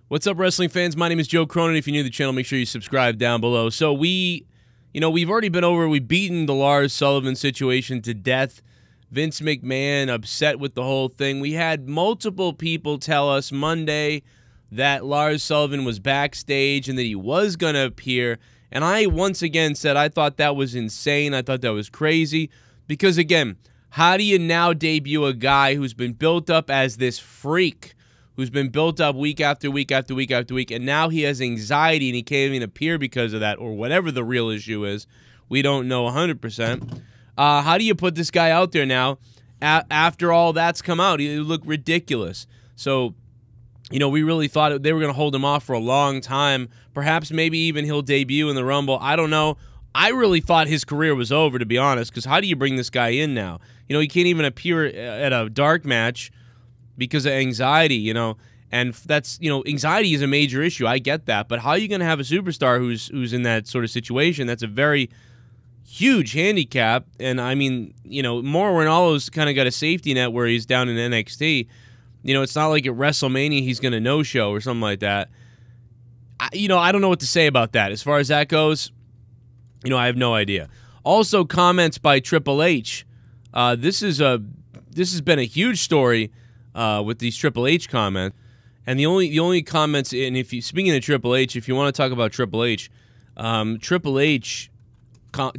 What's up, wrestling fans? My name is Joe Cronin. If you're new to the channel, make sure you subscribe down below. So we've already been over, we've beaten the Lars Sullivan situation to death. Vince McMahon upset with the whole thing. We had multiple people tell us Monday that Lars Sullivan was backstage and that he was going to appear. And I once again said I thought that was insane. I thought that was crazy. Because again, how do you now debut a guy who's been built up as this freak, who's been built up week after week after week after week, and now he has anxiety and he can't even appear because of that, or whatever the real issue is? We don't know 100%. How do you put this guy out there now after all that's come out? He looked ridiculous. So, we really thought they were going to hold him off for a long time. Perhaps maybe even he'll debut in the Rumble. I don't know. I really thought his career was over, to be honest, because how do you bring this guy in now? He can't even appear at a dark match because of anxiety, and that's, anxiety is a major issue. I get that, but how are you going to have a superstar who's in that sort of situation? That's a very huge handicap, and I mean, Mauro Ranallo's kind of got a safety net where he's down in NXT. It's not like at WrestleMania he's going to no-show or something like that. I don't know what to say about that. As far as that goes, I have no idea. Also, comments by Triple H. This has been a huge story with these Triple H comments, and the only comments. And speaking of Triple H, if you want to talk about Triple H, Triple H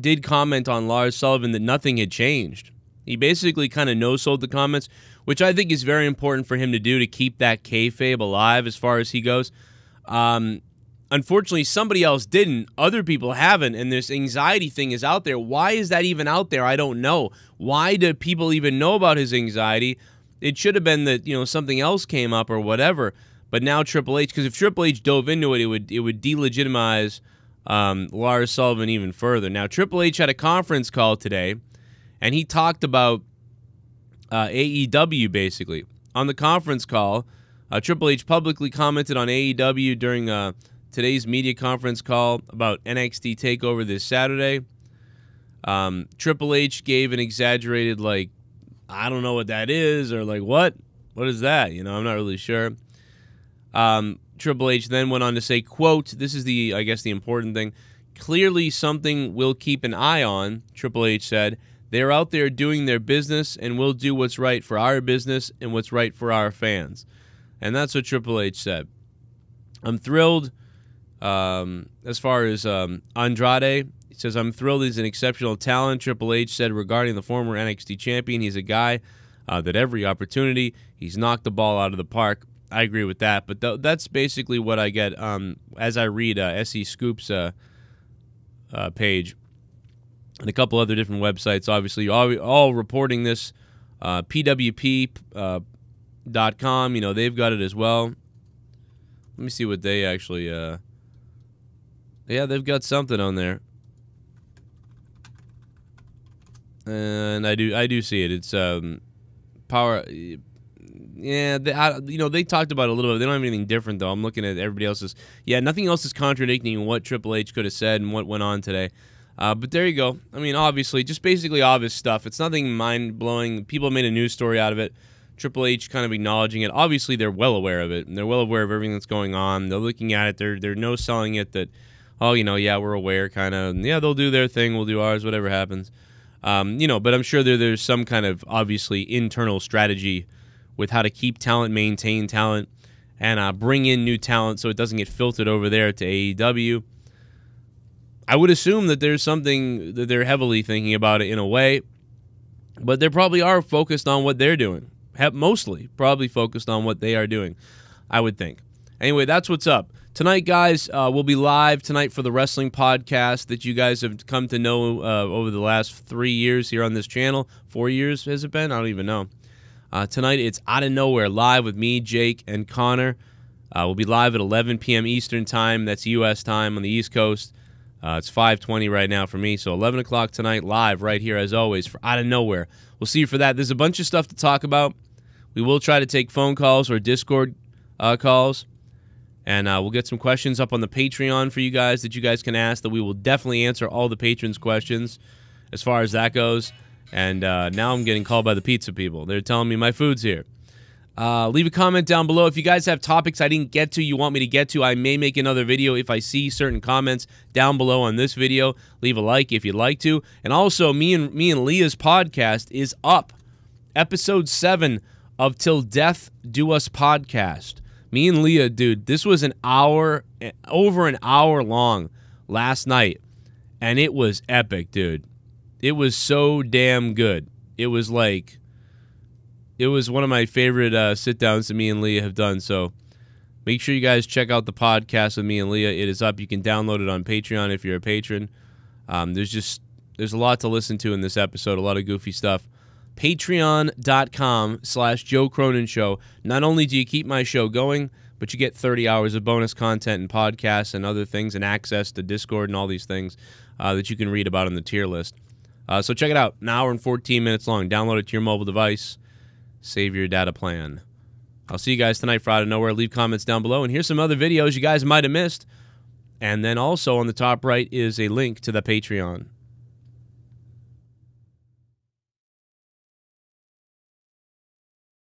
did comment on Lars Sullivan that nothing had changed. He basically kind of no-sold the comments, which I think is very important for him to do to keep that kayfabe alive as far as he goes. Unfortunately, somebody else didn't. Other people haven't, and this anxiety thing is out there. Why is that even out there? I don't know. Why do people even know about his anxiety? It should have been that, something else came up or whatever. But now Triple H, because if Triple H dove into it, it would delegitimize Lars Sullivan even further. Now, Triple H had a conference call today, and he talked about AEW, basically. On the conference call, Triple H publicly commented on AEW during today's media conference call about NXT TakeOver this Saturday. Triple H gave an exaggerated, I don't know what that is, or what? What is that? I'm not really sure. Triple H then went on to say, quote, this is I guess the important thing, clearly something we'll keep an eye on, Triple H said. They're out there doing their business, and we'll do what's right for our business and what's right for our fans. And that's what Triple H said. I'm thrilled. As far as Andrade, he says, I'm thrilled he's an exceptional talent. Triple H said regarding the former NXT champion, he's a guy that every opportunity, he's knocked the ball out of the park. I agree with that, but that's basically what I get as I read SE Scoop's page and a couple other different websites, obviously, all reporting this. PWP.com, they've got it as well. Let me see what they actually... yeah, they've got something on there. And I do see it. It's power... Yeah, they talked about it a little bit. They don't have anything different, though. I'm looking at everybody else's. Yeah, nothing else is contradicting what Triple H could have said and what went on today. But there you go. I mean, obviously, just basically obvious stuff. It's nothing mind-blowing. People made a news story out of it. Triple H kind of acknowledging it. Obviously, they're well aware of it, and they're well aware of everything that's going on. They're looking at it. They're no-selling it that, oh, yeah, we're aware, kind of. Yeah, they'll do their thing. We'll do ours, whatever happens. But I'm sure there's some kind of, obviously, internal strategy with how to keep talent, maintain talent, and bring in new talent so it doesn't get filtered over there to AEW. I would assume that there's something that they're heavily thinking about it in a way, but they probably are focused on what they're doing. Mostly probably focused on what they are doing, I would think. Anyway, that's what's up. Tonight, guys, we'll be live tonight for the wrestling podcast that you guys have come to know over the last 3 years here on this channel. 4 years, has it been? I don't even know. Tonight, it's Out of Nowhere, live with me, Jake, and Connor. We'll be live at 11 p.m. Eastern Time. That's U.S. time on the East Coast. It's 5:20 right now for me, so 11 o'clock tonight, live right here, as always, for Out of Nowhere. We'll see you for that. There's a bunch of stuff to talk about. We will try to take phone calls or Discord calls, and we'll get some questions up on the Patreon for you guys that you guys can ask, that we will definitely answer all the patrons' questions as far as that goes. And now I'm getting called by the pizza people. They're telling me my food's here. Leave a comment down below. If you guys have topics I didn't get to, you want me to get to, I may make another video if I see certain comments down below on this video. Leave a like if you'd like to. And also, me and Leah's podcast is up. Episode 7 of Till Death Do Us podcast. Me and Leah, dude, this was over an hour long last night. And it was epic, dude. It was so damn good. It was like... It was one of my favorite sit-downs that me and Leah have done, so make sure you guys check out the podcast with me and Leah. It is up. You can download it on Patreon if you're a patron. There's a lot to listen to in this episode, a lot of goofy stuff. Patreon.com/Joe Cronin Show. Not only do you keep my show going, but you get 30 hours of bonus content and podcasts and other things and access to Discord and all these things that you can read about on the tier list. So check it out. An hour and 14 minutes long. Download it to your mobile device. Save your data plan. I'll see you guys tonight for Out of Nowhere. Leave comments down below. And here's some other videos you guys might have missed. And then also on the top right is a link to the Patreon.